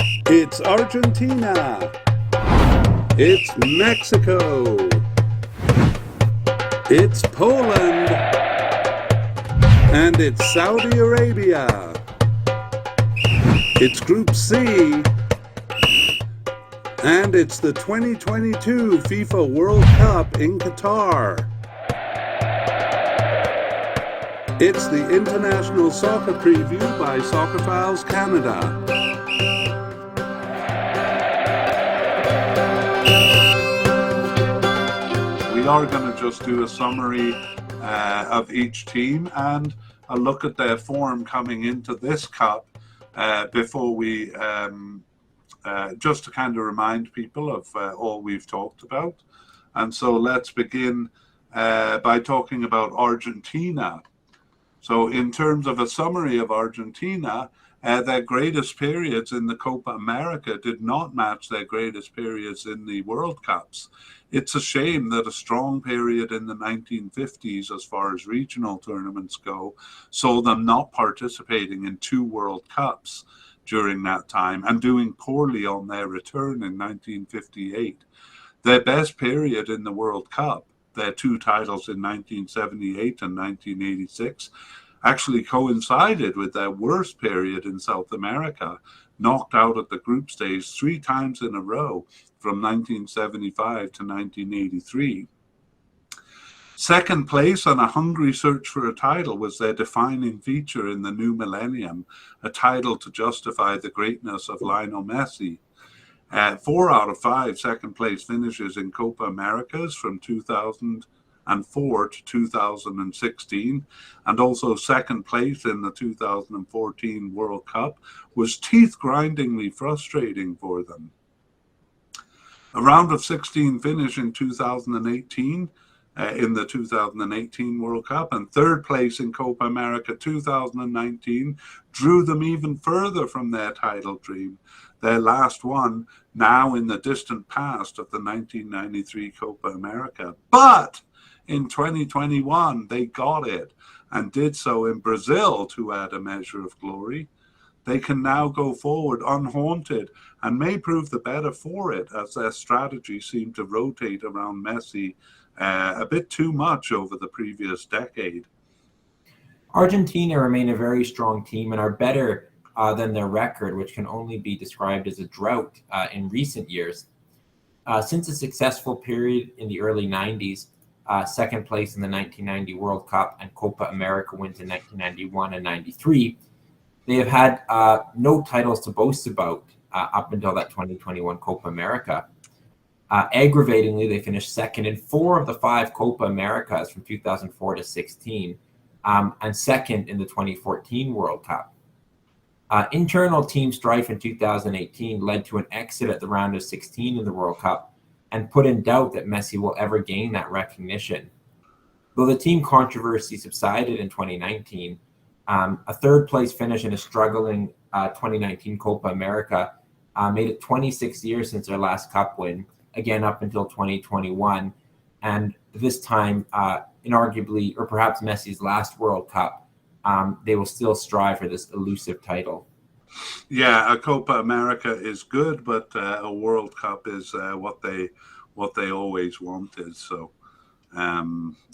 It's Argentina. It's Mexico. It's Poland. And it's Saudi Arabia. It's Group C. And it's the 2022 FIFA World Cup in Qatar. It's the International Soccer Preview by Soccerphiles Canada. We are going to just do a summary of each team and a look at their form coming into this cup before we, just to kind of remind people of all we've talked about. And so let's begin by talking about Argentina. So in terms of a summary of Argentina, their greatest periods in the Copa America did not match their greatest periods in the World Cups. It's a shame that a strong period in the 1950s, as far as regional tournaments go, saw them not participating in 2 World Cups during that time and doing poorly on their return in 1958. Their best period in the World Cup, their 2 titles in 1978 and 1986, actually coincided with their worst period in South America, knocked out at the group stage 3 times in a row from 1975 to 1983. Second place and a hungry search for a title was their defining feature in the new millennium, a title to justify the greatness of Lionel Messi. 4 out of 5 second place finishes in Copa Americas from 2004 to 2016, and also second place in the 2014 World Cup was teeth-grindingly frustrating for them. A round of 16 finish in 2018 in the 2018 World Cup and third place in Copa America 2019 drew them even further from their title dream. Their last one now in the distant past of the 1993 Copa America. But in 2021, they got it and did so in Brazil to add a measure of glory. They can now go forward unhaunted and may prove the better for it, as their strategy seemed to rotate around Messi a bit too much over the previous decade. Argentina remain a very strong team and are better than their record, which can only be described as a drought in recent years. Since a successful period in the early 90s, second place in the 1990 World Cup and Copa America wins in 1991 and 93, they have had no titles to boast about up until that 2021 Copa America. Aggravatingly, they finished second in 4 of the 5 Copa Americas from 2004 to 16, and second in the 2014 World Cup. Internal team strife in 2018 led to an exit at the round of 16 in the World Cup and put in doubt that Messi will ever gain that recognition. Though the team controversy subsided in 2019, a third place finish in a struggling 2019 Copa America made it 26 years since their last cup win, again up until 2021, and this time inarguably, or perhaps Messi's last World Cup, they will still strive for this elusive title. Yeah, a Copa America is good, but a World Cup is what they always wanted. So,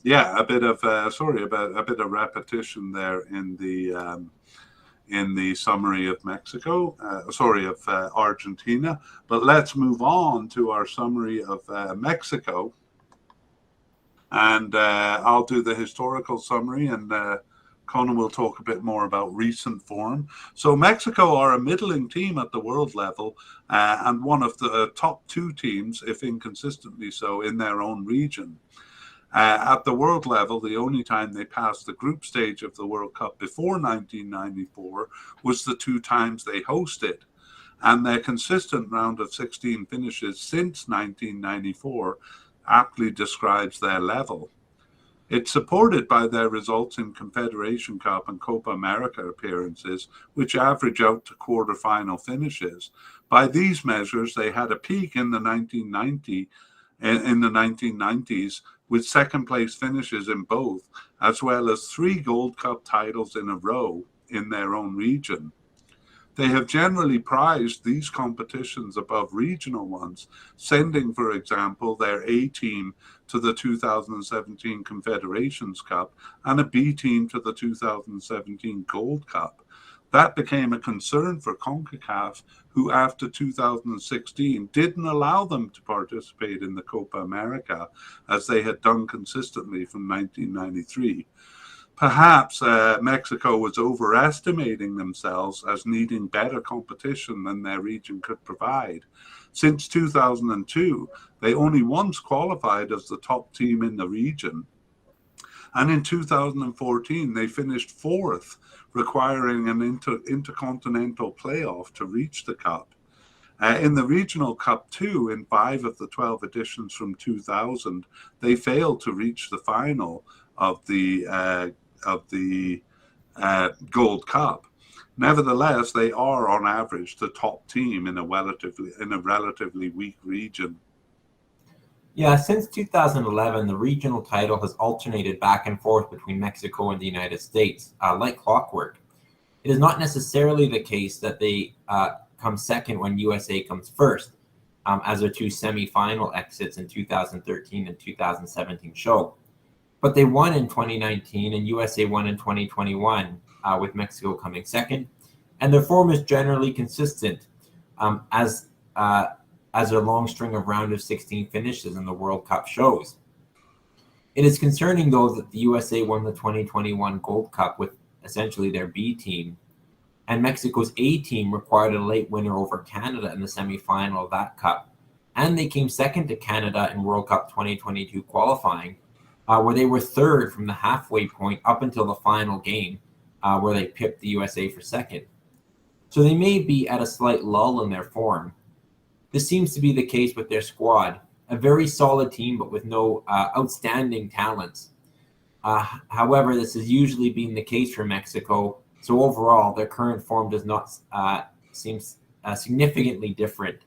yeah, a bit of repetition there in the summary of Argentina. But let's move on to our summary of Mexico, and I'll do the historical summary, and Conan will talk a bit more about recent form. So Mexico are a middling team at the world level and one of the top 2 teams, if inconsistently so, in their own region. At the world level, the only time they passed the group stage of the World Cup before 1994 was the 2 times they hosted. And their consistent round of 16 finishes since 1994 aptly describes their level. It's supported by their results in Confederation Cup and Copa America appearances, which average out to quarterfinal finishes. By these measures, they had a peak in the 1990s with second place finishes in both, as well as 3 Gold Cup titles in a row in their own region. They have generally prized these competitions above regional ones, sending, for example, their A team to the 2017 Confederations Cup and a B team to the 2017 Gold Cup. That became a concern for CONCACAF, who after 2016 didn't allow them to participate in the Copa America, as they had done consistently from 1993. Perhaps Mexico was overestimating themselves as needing better competition than their region could provide. Since 2002, they only once qualified as the top team in the region. And in 2014, they finished fourth, requiring an intercontinental playoff to reach the Cup. In the Regional Cup too, in 5 of the 12 editions from 2000, they failed to reach the final of the Gold Cup. Nevertheless, they are on average the top team in a relatively weak region. Yeah, since 2011, the regional title has alternated back and forth between Mexico and the United States, like clockwork. It is not necessarily the case that they come second when USA comes first, as their 2 semi-final exits in 2013 and 2017 show. But they won in 2019 and USA won in 2021, with Mexico coming second. And their form is generally consistent, as their long string of round of 16 finishes in the World Cup shows. It is concerning, though, that the USA won the 2021 Gold Cup with essentially their B team, and Mexico's A team required a late winner over Canada in the semifinal of that cup. And they came second to Canada in World Cup 2022 qualifying, where they were third from the halfway point up until the final game, where they pipped the USA for second. So they may be at a slight lull in their form. This seems to be the case with their squad, a very solid team but with no outstanding talents. However, this has usually been the case for Mexico, so overall their current form does not seem significantly different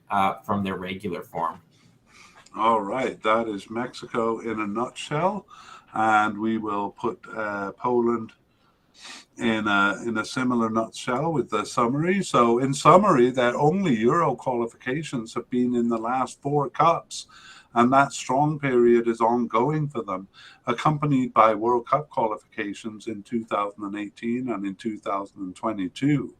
from their regular form. All right, that is Mexico in a nutshell, and we will put Poland in a similar nutshell with the summary. So in summary, their only Euro qualifications have been in the last 4 cups, and that strong period is ongoing for them, accompanied by World Cup qualifications in 2018 and in 2022.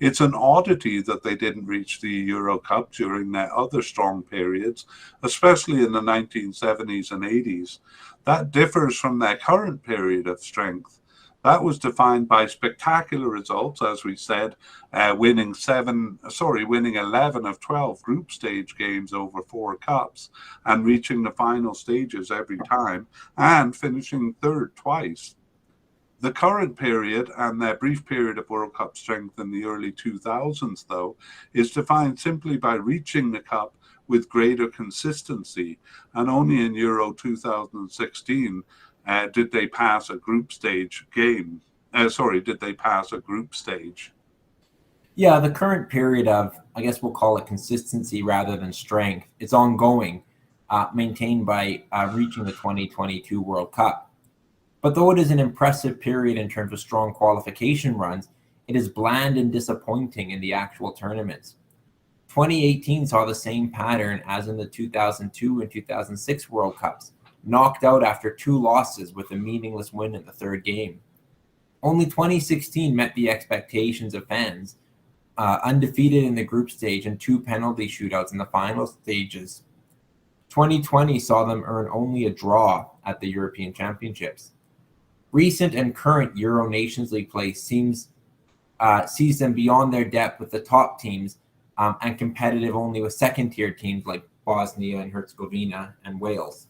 It's an oddity that they didn't reach the Euro Cup during their other strong periods, especially in the 1970s and 80s. That differs from their current period of strength. That was defined by spectacular results, as we said, winning 11 of 12 group stage games over 4 cups and reaching the final stages every time and finishing third twice. The current period and their brief period of World Cup strength in the early 2000s, though, is defined simply by reaching the Cup with greater consistency, and only in Euro 2016 did they pass a group stage game. Did they pass a group stage? Yeah, the current period of, I guess we'll call it consistency rather than strength, it's ongoing, maintained by reaching the 2022 World Cup. But though it is an impressive period in terms of strong qualification runs, it is bland and disappointing in the actual tournaments. 2018 saw the same pattern as in the 2002 and 2006 World Cups, knocked out after 2 losses with a meaningless win in the 3rd game. Only 2016 met the expectations of fans, undefeated in the group stage and 2 penalty shootouts in the final stages. 2020 saw them earn only a draw at the European Championships. Recent and current Euro Nations League play sees them beyond their depth with the top teams, and competitive only with second-tier teams like Bosnia and Herzegovina and Wales.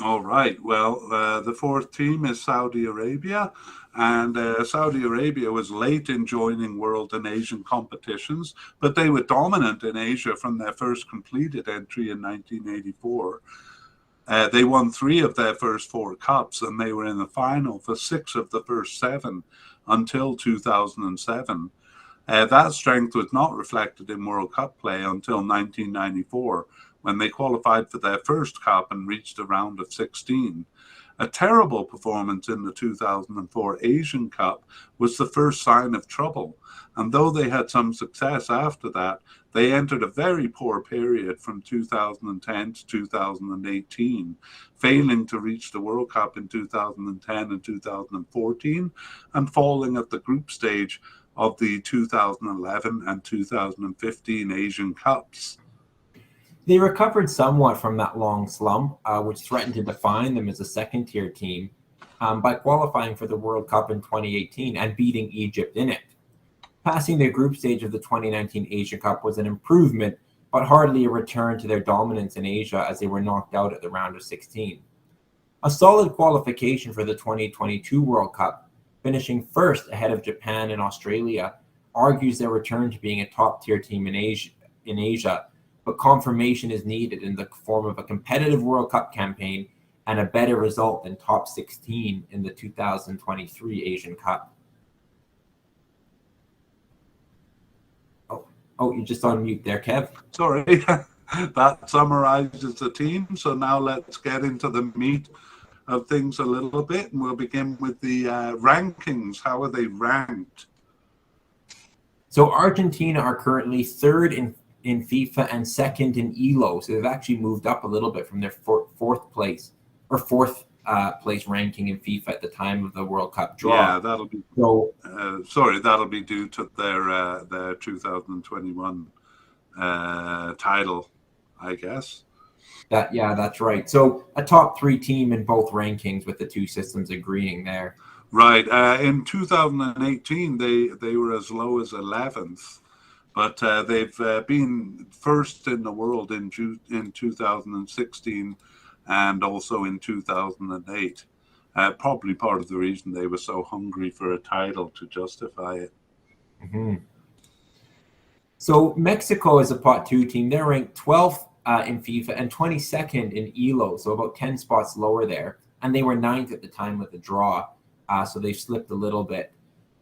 All right. Well, the 4th team is Saudi Arabia, and Saudi Arabia was late in joining world and Asian competitions, but they were dominant in Asia from their first completed entry in 1984. They won 3 of their first 4 cups, and they were in the final for 6 of the first 7 until 2007. That strength was not reflected in World Cup play until 1994, when they qualified for their first cup and reached a round of 16. A terrible performance in the 2004 Asian Cup was the first sign of trouble, and though they had some success after that, they entered a very poor period from 2010 to 2018, failing to reach the World Cup in 2010 and 2014, and falling at the group stage of the 2011 and 2015 Asian Cups. They recovered somewhat from that long slump, which threatened to define them as a second-tier team, by qualifying for the World Cup in 2018 and beating Egypt in it. Passing the group stage of the 2019 Asia Cup was an improvement, but hardly a return to their dominance in Asia, as they were knocked out at the round of 16. A solid qualification for the 2022 World Cup, finishing first ahead of Japan and Australia, argues their return to being a top-tier team in Asia, but confirmation is needed in the form of a competitive World Cup campaign and a better result than top 16 in the 2023 Asian Cup. Oh, you're just on mute there, Kev. Sorry, that summarizes the team. So now let's get into the meat of things a little bit, and we'll begin with the rankings. How are they ranked? So Argentina are currently third in FIFA and second in ELO. So they've actually moved up a little bit from their fourth place ranking in FIFA at the time of the World Cup draw. Yeah, that'll be that'll be due to their 2021 title, I guess. That's right. So a top 3 team in both rankings, with the two systems agreeing there. Right. In 2018, they were as low as 11th. But they've been first in the world in 2016 and also in 2008. Probably part of the reason they were so hungry for a title to justify it. Mm-hmm. So Mexico is a pot 2 team. They're ranked 12th in FIFA and 22nd in ELO, so about 10 spots lower there. And they were 9th at the time of the draw, so they've slipped a little bit.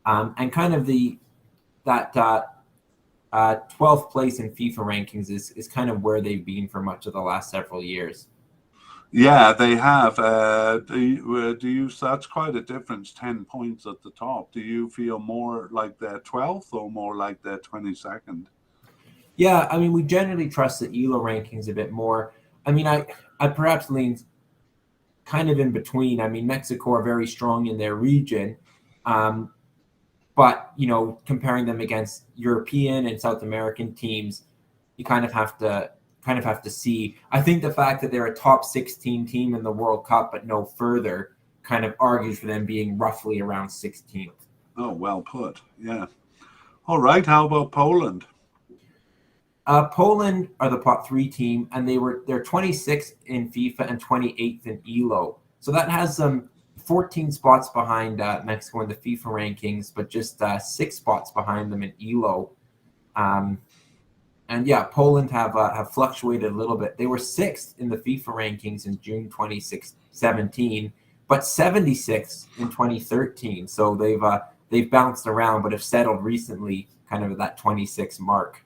And kind of that 12th place in FIFA rankings is kind of where they've been for much of the last several years. Yeah, they have. Do you? That's quite a difference. 10 points at the top. Do you feel more like they're 12th or more like they're 22nd? Yeah, I mean, we generally trust the ELO rankings a bit more. I mean, I perhaps lean kind of in between. I mean, Mexico are very strong in their region. But, comparing them against European and South American teams, you kind of have to see. I think the fact that they're a top 16 team in the World Cup but no further kind of argues for them being roughly around 16th. Oh, well put. Yeah. All right. How about Poland? Poland are the pot 3 team, and they're 26th in FIFA and 28th in ELO. So that has them 14 spots behind Mexico in the FIFA rankings, but just 6 spots behind them in ELO. And yeah, Poland have fluctuated a little bit. They were 6th in the FIFA rankings in June 2017, but 76th in 2013. So they've bounced around, but have settled recently, kind of at that 26 mark.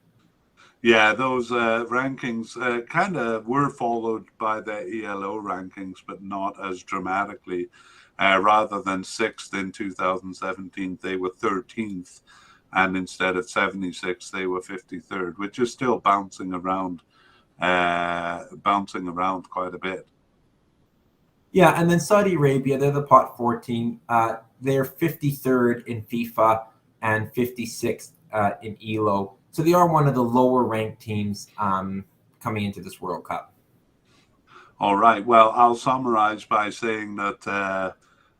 Yeah, those rankings kind of were followed by the ELO rankings, but not as dramatically. Rather than 6th in 2017, they were 13th. And instead of 76th, they were 53rd, which is still bouncing around quite a bit. Yeah, and then Saudi Arabia, they're the pot 14. They're 53rd in FIFA and 56th in ELO. So they are one of the lower ranked teams coming into this World Cup. All right. Well, I'll summarize by saying that,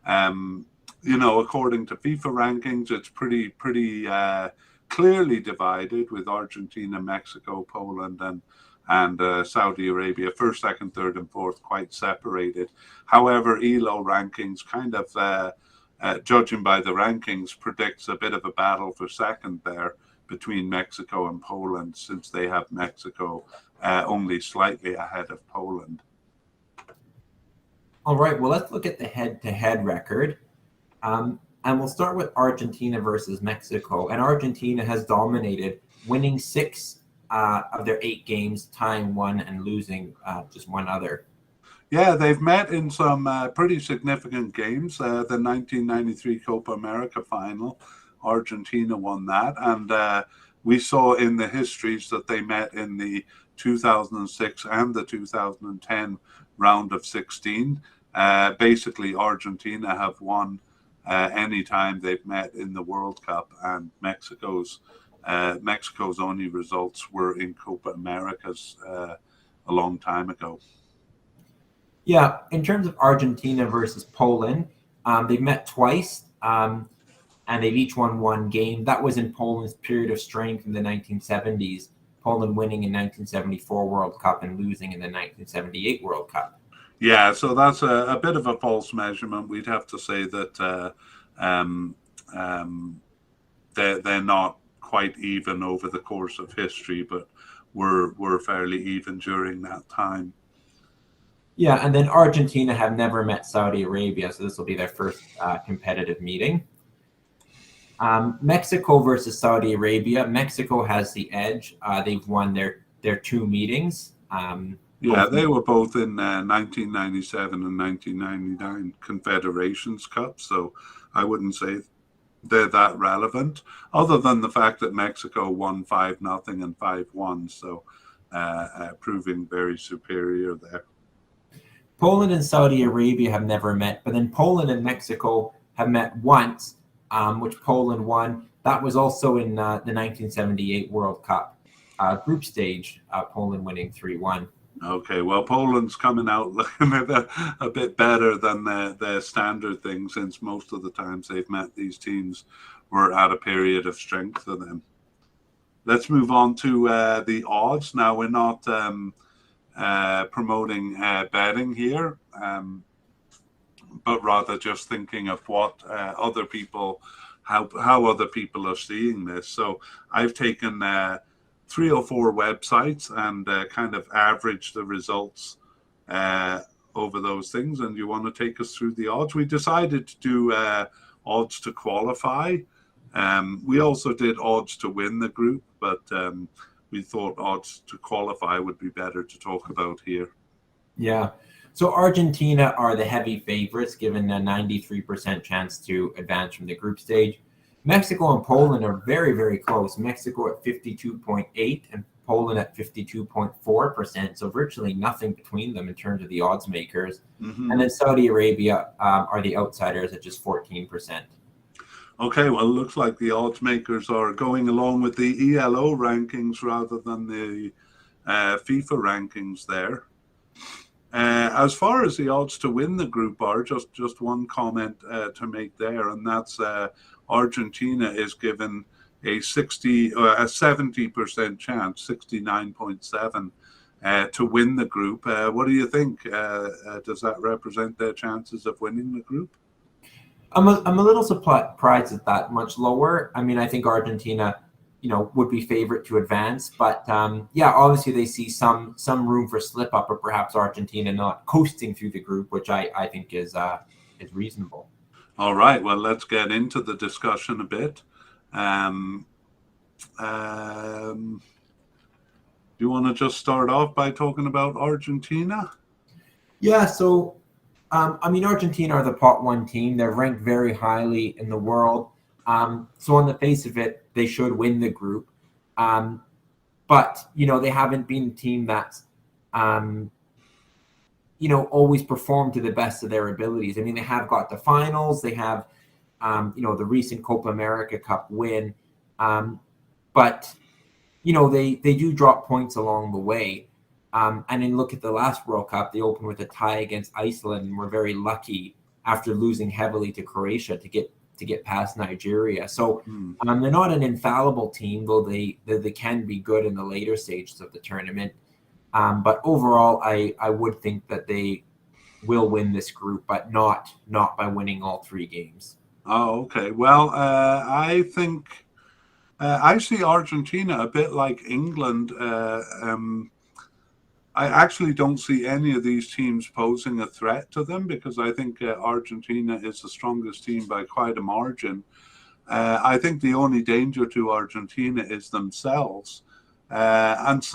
according to FIFA rankings, it's pretty clearly divided, with Argentina, Mexico, Poland, and Saudi Arabia, 1st, 2nd, 3rd, and 4th, quite separated. However, ELO rankings kind of, judging by the rankings, predicts a bit of a battle for 2nd there between Mexico and Poland, since they have Mexico only slightly ahead of Poland. All right, well, let's look at the head-to-head record. And we'll start with Argentina versus Mexico. And Argentina has dominated, winning 6 of their 8 games, tying 1 and losing just 1 other. Yeah, they've met in some pretty significant games. The 1993 Copa America final, Argentina won that. And we saw in the histories that they met in the 2006 and the 2010 round of 16. Basically, Argentina have won any time they've met in the World Cup, and Mexico's only results were in Copa Americas a long time ago. Yeah, in terms of Argentina versus Poland, they've met twice, and they've each won one game. That was in Poland's period of strength in the 1970s, Poland winning in 1974 World Cup and losing in the 1978 World Cup. Yeah, so that's a bit of a false measurement. We'd have to say that um, um, they're not quite even over the course of history, but were fairly even during that time. Yeah, and then Argentina have never met Saudi Arabia, so this will be their first competitive meeting. Mexico versus Saudi Arabia. Mexico has the edge. They've won their two meetings. Yeah, they were both in 1997 and 1999 Confederations Cup, so I wouldn't say they're that relevant, other than the fact that Mexico won 5-0 and 5-1, so proving very superior there. Poland and Saudi Arabia have never met, but then Poland and Mexico have met once, which Poland won. That was also in the 1978 World Cup group stage, Poland winning 3-1. Okay, well, Poland's coming out looking a bit better than their standard thing, since most of the times they've met these teams were at a period of strength for them. Let's move on to the odds. Now, we're not promoting betting here, but rather just thinking of what other people, how other people are seeing this. So I've taken 3 or 4 websites and kind of average the results over those things. And you want to take us through the odds? We decided to do odds to qualify. We also did odds to win the group, but we thought odds to qualify would be better to talk about here. Yeah. So Argentina are the heavy favorites, given a 93% chance to advance from the group stage. Mexico and Poland are very, very close. Mexico at 52.8 and Poland at 52.4%. So virtually nothing between them in terms of the odds makers. Mm-hmm. And then Saudi Arabia are the outsiders at just 14%. Okay, well, it looks like the odds makers are going along with the ELO rankings rather than the FIFA rankings there. As far as the odds to win the group are, just one comment to make there, and that's Argentina is given a 70% chance, 69.7, to win the group. What do you think? Does that represent their chances of winning the group? I'm a little surprised at that much lower. I mean, I think Argentina, would be favorite to advance, but yeah, obviously they see some room for slip up, or perhaps Argentina not coasting through the group, which I think is reasonable. All right, well, let's get into the discussion a bit. Do you want to just start off by talking about Argentina? Yeah, so Argentina are the pot 1 team. They're ranked very highly in the world. So on the face of it, they should win the group. But, they haven't been a team that's, always performed to the best of their abilities. I mean, they have got the finals. They have, the recent Copa America Cup win. But, they do drop points along the way. And then look at the last World Cup, they opened with a tie against Iceland and were very lucky after losing heavily to Croatia to get past Nigeria. So they're not an infallible team, though they can be good in the later stages of the tournament. But overall, I would think that they will win this group, but not by winning all 3 games. Oh, okay. Well, I think I see Argentina a bit like England. I actually don't see any of these teams posing a threat to them, because I think Argentina is the strongest team by quite a margin. I think the only danger to Argentina is themselves. And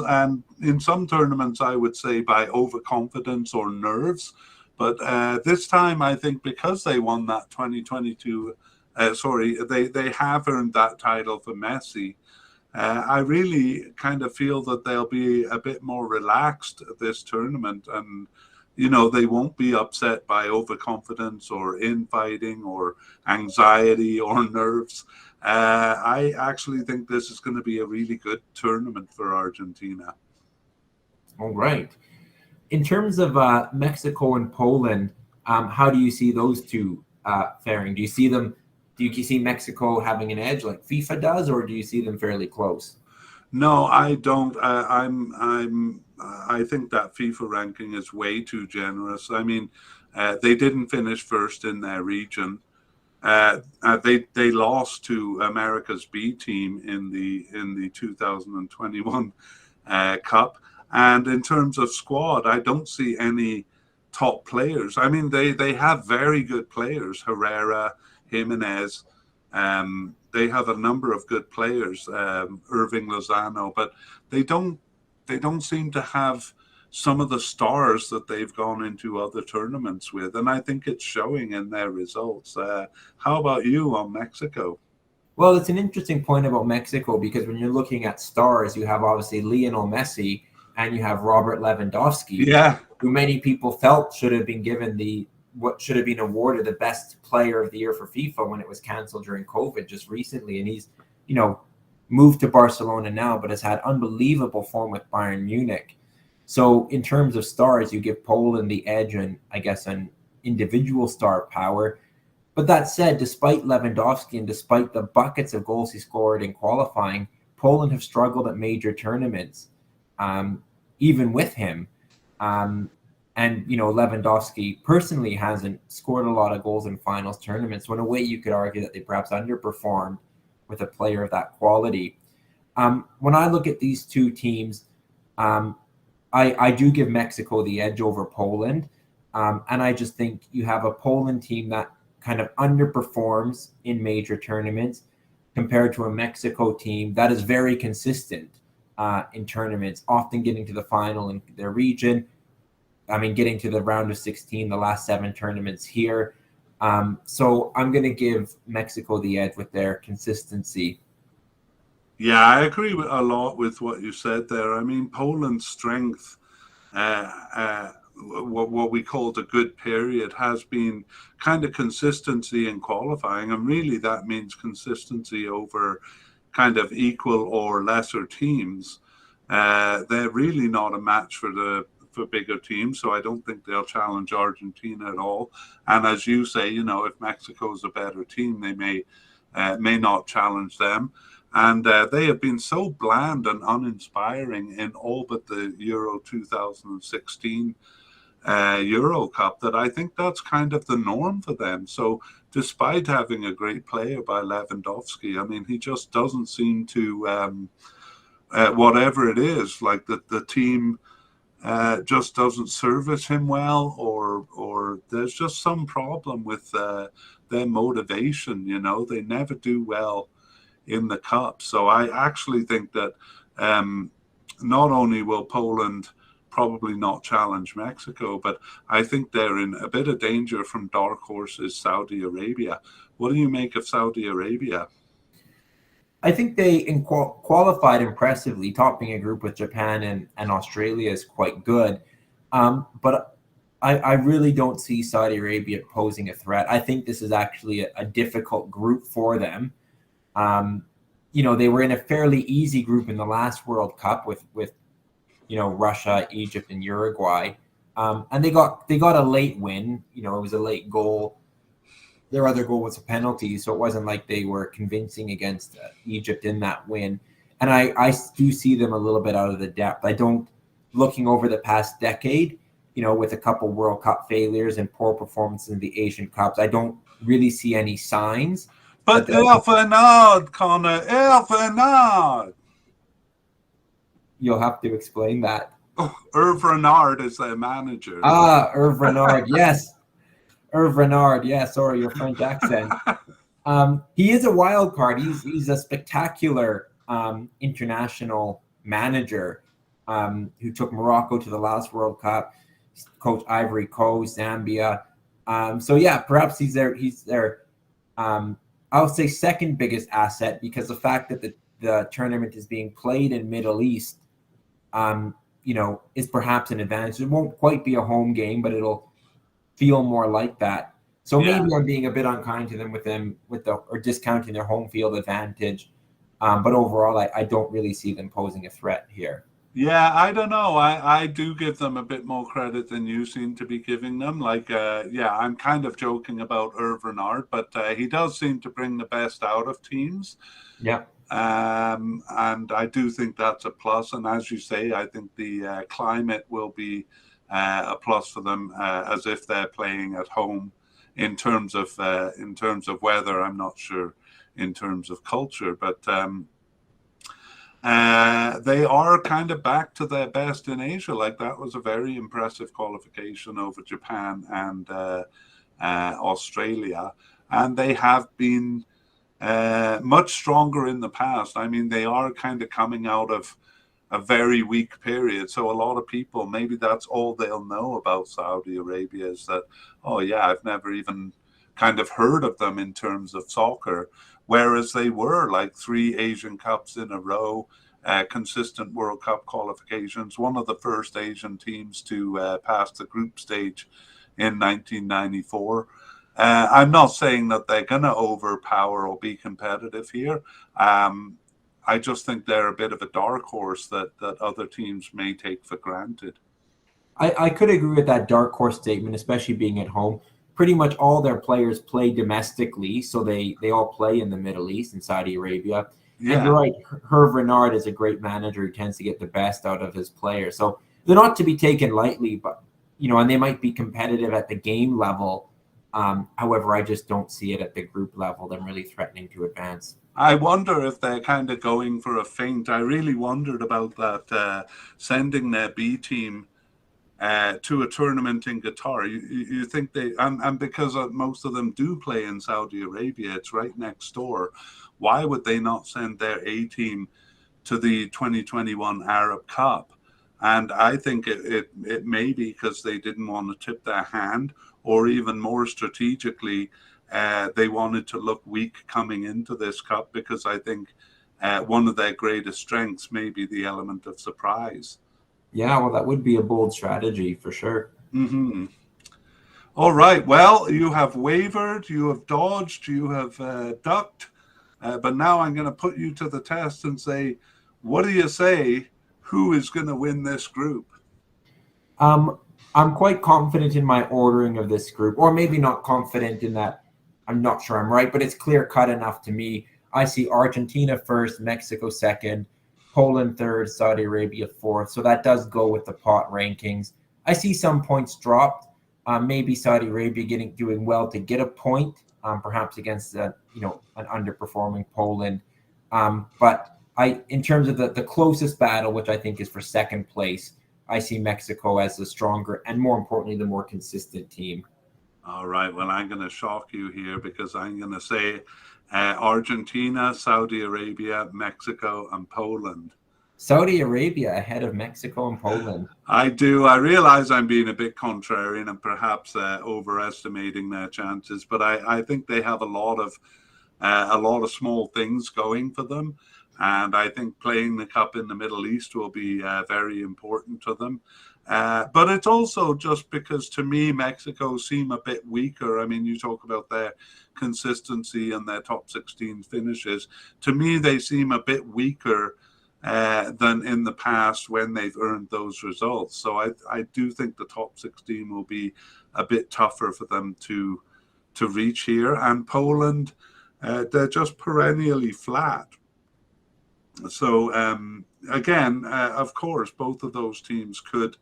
in some tournaments, I would say by overconfidence or nerves. But this time, I think because they won that 2022, they have earned that title for Messi. I really kind of feel that they'll be a bit more relaxed at this tournament, and they won't be upset by overconfidence or infighting or anxiety or nerves. I actually think this is going to be a really good tournament for Argentina. All right. In terms of Mexico and Poland, how do you see those two faring? Do you see Mexico having an edge like FIFA does, or do you see them fairly close? No, I don't. I think that FIFA ranking is way too generous. I mean, they didn't finish first in their region. They lost to America's B team in the 2021 Cup. And in terms of squad, I don't see any top players. I mean, they have very good players, Herrera, Jimenez. They have a number of good players, Irving Lozano, but they don't seem to have some of the stars that they've gone into other tournaments with, and I think it's showing in their results. How about you on Mexico? Well, it's an interesting point about Mexico because when you're looking at stars, you have obviously Lionel Messi and you have Robert Lewandowski, Yeah, who many people felt should have been given what should have been awarded the best player of the year for FIFA when it was canceled during COVID just recently. And he's, moved to Barcelona now, but has had unbelievable form with Bayern Munich. So in terms of stars, you give Poland the edge and I guess an individual star power. But that said, despite Lewandowski and despite the buckets of goals he scored in qualifying, Poland have struggled at major tournaments, even with him. And Lewandowski personally hasn't scored a lot of goals in finals tournaments. So in a way, you could argue that they perhaps underperformed with a player of that quality. When I look at these two teams, I do give Mexico the edge over Poland. And I just think you have a Poland team that kind of underperforms in major tournaments compared to a Mexico team that is very consistent in tournaments, often getting to the final in their region. I mean, getting to the round of 16, the last 7 tournaments here. So I'm going to give Mexico the edge with their consistency. yeah, I agree with a lot with what you said there. I mean, Poland's strength, what we call the good period, has been kind of consistency in qualifying, and really that means consistency over kind of equal or lesser teams. They're really not a match for bigger teams, so I don't think they'll challenge Argentina at all. And as you say, if Mexico's a better team, they may not challenge them. And they have been so bland and uninspiring in all but the Euro 2016 Euro Cup that I think that's kind of the norm for them. So despite having a great player by Lewandowski, I mean, he just doesn't seem to, whatever it is, like the team just doesn't service him well, or there's just some problem with their motivation. They never do well in the cup. So I actually think that not only will Poland probably not challenge Mexico, but I think they're in a bit of danger from dark horses Saudi Arabia. What do you make of Saudi Arabia? I think they qualified impressively. Topping a group with Japan and Australia is quite good. But I really don't see Saudi Arabia posing a threat. I think this is actually a difficult group for them. They were in a fairly easy group in the last World Cup with Russia, Egypt, and Uruguay. And they got a late win. It was a late goal. Their other goal was a penalty, so it wasn't like they were convincing against Egypt in that win. And I do see them a little bit out of the depth. I don't, looking over the past decade, with a couple World Cup failures and poor performances in the Asian Cups, I don't really see any signs. But Elfenard, Connor, Elfenard. You'll have to explain that. Oh, Hervé Renard is their manager. Hervé Renard, yes. Hervé Renard, yeah, sorry, your French accent. He is a wild card. He's a spectacular international manager who took Morocco to the last World Cup, coached Ivory Coast, Zambia. So yeah, perhaps he's their I'll say second biggest asset, because the fact that the tournament is being played in Middle East, is perhaps an advantage. It won't quite be a home game, but it'll feel more like that. So maybe I'm being a bit unkind to them or discounting their home field advantage. But overall, I don't really see them posing a threat here. Yeah, I don't know. I do give them a bit more credit than you seem to be giving them. I'm kind of joking about Hervé Renard, but he does seem to bring the best out of teams. Yeah. And I do think that's a plus. And as you say, I think the climate will be a plus for them, as if they're playing at home. In terms of weather, I'm not sure in terms of culture, but they are kind of back to their best in Asia. Like, that was a very impressive qualification over Japan and Australia, and they have been much stronger in the past. I mean, they are kind of coming out of a very weak period. So a lot of people, maybe that's all they'll know about Saudi Arabia, is that, oh yeah, I've never even kind of heard of them in terms of soccer. Whereas they were like 3 Asian Cups in a row, consistent World Cup qualifications, one of the first Asian teams to pass the group stage in 1994. I'm not saying that they're going to overpower or be competitive here. I just think they're a bit of a dark horse that other teams may take for granted. I could agree with that dark horse statement, especially being at home. Pretty much all their players play domestically, so they all play in the Middle East, in Saudi Arabia. Yeah. And you're right, Hervé Renard is a great manager who tends to get the best out of his players. So they're not to be taken lightly, but and they might be competitive at the game level. However, I just don't see it at the group level, them really threatening to advance. I wonder if they're kind of going for a feint. I really wondered about that, sending their B team to a tournament in Qatar. You think they, and because most of them do play in Saudi Arabia, it's right next door. Why would they not send their A team to the 2021 Arab Cup? And I think it may be because they didn't want to tip their hand, or even more strategically, they wanted to look weak coming into this cup, because I think one of their greatest strengths may be the element of surprise. Yeah, well, that would be a bold strategy for sure. Mm-hmm. All right. Well, you have wavered, you have dodged, you have ducked, but now I'm going to put you to the test and say, what do you say? Who is going to win this group? I'm quite confident in my ordering of this group, or maybe not confident in that. I'm not sure I'm right, but it's clear-cut enough to me. I see Argentina first, Mexico second, Poland third, Saudi Arabia fourth. So that does go with the pot rankings. I see some points dropped. Maybe Saudi Arabia doing well to get a point, perhaps against an underperforming Poland. But in terms of the closest battle, which I think is for second place, I see Mexico as the stronger and, more importantly, the more consistent team. All right. Well, I'm going to shock you here, because I'm going to say Argentina, Saudi Arabia, Mexico, and Poland. Saudi Arabia ahead of Mexico and Poland. I do. I realize I'm being a bit contrarian and perhaps overestimating their chances, but I think they have a lot of small things going for them. And I think playing the cup in the Middle East will be very important to them. But it's also just because, to me, Mexico seem a bit weaker. I mean, you talk about their consistency and their top 16 finishes. To me, they seem a bit weaker than in the past when they've earned those results. So I do think the top 16 will be a bit tougher for them to reach here. And Poland, they're just perennially flat. So again, of course, both of those teams could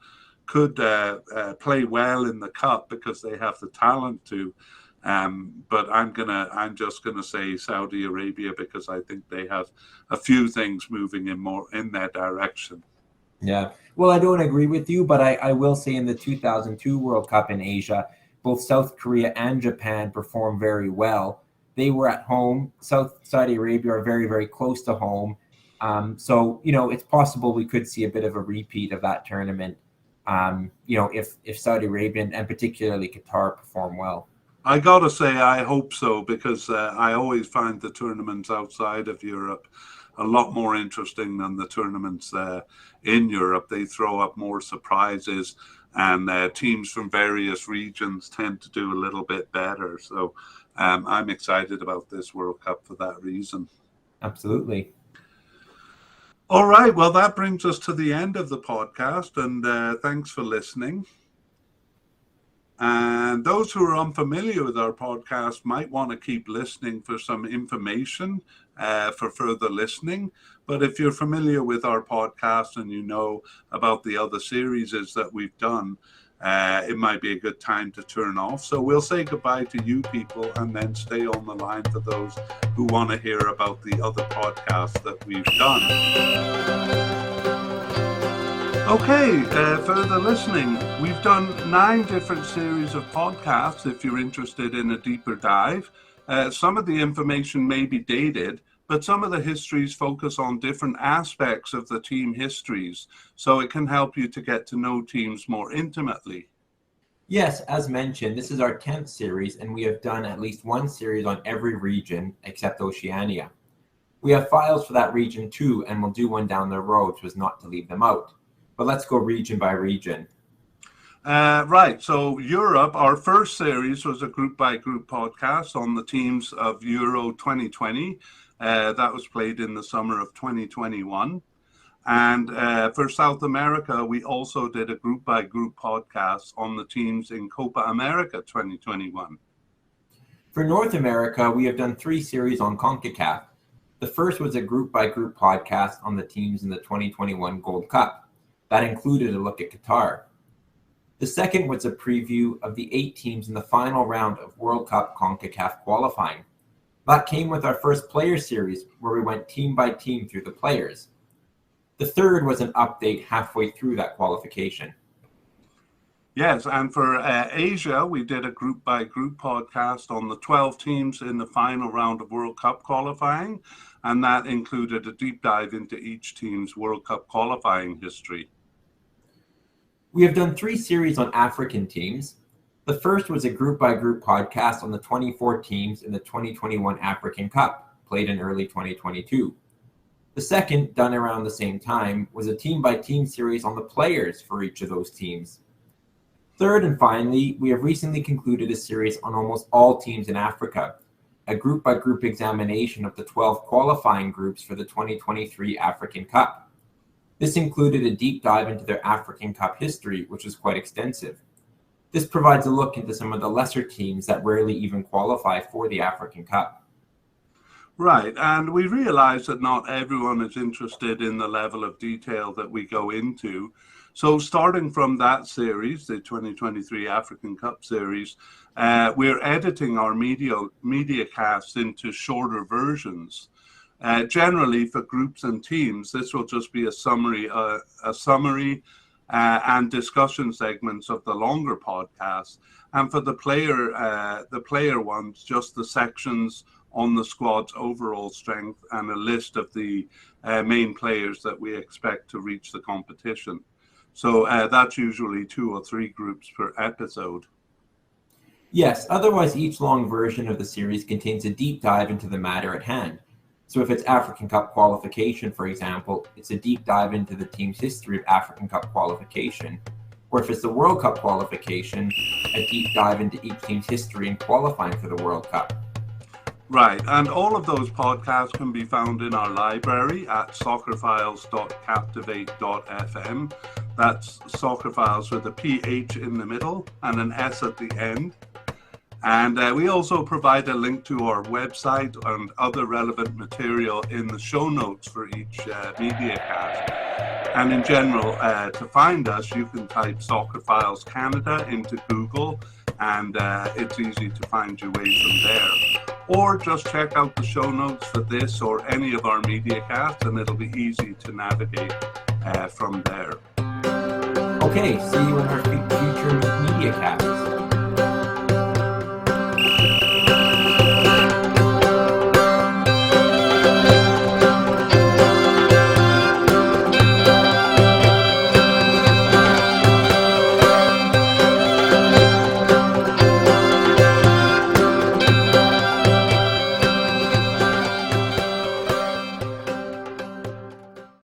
play well in the cup because they have the talent to. But I'm just gonna say Saudi Arabia, because I think they have a few things moving in their direction. Yeah, well, I don't agree with you, but I will say in the 2002 World Cup in Asia, both South Korea and Japan performed very well. They were at home. Saudi Arabia are very, very close to home. So, it's possible we could see a bit of a repeat of that tournament, if Saudi Arabia and particularly Qatar perform well. I gotta say, I hope so, because I always find the tournaments outside of Europe a lot more interesting than the tournaments in Europe. They throw up more surprises, and teams from various regions tend to do a little bit better. So I'm excited about this World Cup for that reason. Absolutely. All right. Well, that brings us to the end of the podcast, and thanks for listening. And those who are unfamiliar with our podcast might want to keep listening for some information for further listening. But if you're familiar with our podcast and you know about the other series that we've done, it might be a good time to turn off. So we'll say goodbye to you people and then stay on the line for those who want to hear about the other podcasts that we've done. Okay, further listening. We've done 9 different series of podcasts if you're interested in a deeper dive. Some of the information may be dated, but some of the histories focus on different aspects of the team histories, so it can help you to get to know teams more intimately. Yes, as mentioned, this is our 10th series, and we have done at least one series on every region except Oceania. We have files for that region too, and we'll do one down the road so as not to leave them out. But let's go region by region. Right, so Europe, our first series was a group-by-group podcast on the teams of Euro 2020. That was played in the summer of 2021. And for South America, we also did a group-by-group podcast on the teams in Copa America 2021. For North America, we have done 3 series on CONCACAF. The first was a group-by-group podcast on the teams in the 2021 Gold Cup. That included a look at Qatar. The second was a preview of the 8 teams in the final round of World Cup CONCACAF qualifying. That came with our first player series, where we went team by team through the players. The third was an update halfway through that qualification. Yes, and for Asia, we did a group-by-group podcast on the 12 teams in the final round of World Cup qualifying, and that included a deep dive into each team's World Cup qualifying history. We have done 3 series on African teams. The first was a group-by-group podcast on the 24 teams in the 2021 African Cup, played in early 2022. The second, done around the same time, was a team-by-team series on the players for each of those teams. Third and finally, we have recently concluded a series on almost all teams in Africa, a group-by-group examination of the 12 qualifying groups for the 2023 African Cup. This included a deep dive into their African Cup history, which was quite extensive. This provides a look into some of the lesser teams that rarely even qualify for the African Cup. Right, and we realize that not everyone is interested in the level of detail that we go into. So starting from that series, the 2023 African Cup series, we're editing our media casts into shorter versions. Generally, for groups and teams, this will just be a summary and discussion segments of the longer podcasts. And for the player ones, just the sections on the squad's overall strength and a list of the main players that we expect to reach the competition. So that's usually 2 or 3 groups per episode. Yes, otherwise each long version of the series contains a deep dive into the matter at hand. So if it's African Cup qualification, for example, it's a deep dive into the team's history of African Cup qualification. Or if it's the World Cup qualification, a deep dive into each team's history in qualifying for the World Cup. Right, and all of those podcasts can be found in our library at soccerphiles.captivate.fm. That's Soccerphiles with a PH in the middle and an S at the end. And we also provide a link to our website and other relevant material in the show notes for each media cast. And in general, to find us, you can type Soccer Files Canada into Google, and it's easy to find your way from there. Or just check out the show notes for this or any of our media casts, and it'll be easy to navigate from there. Okay, see you in our future media casts.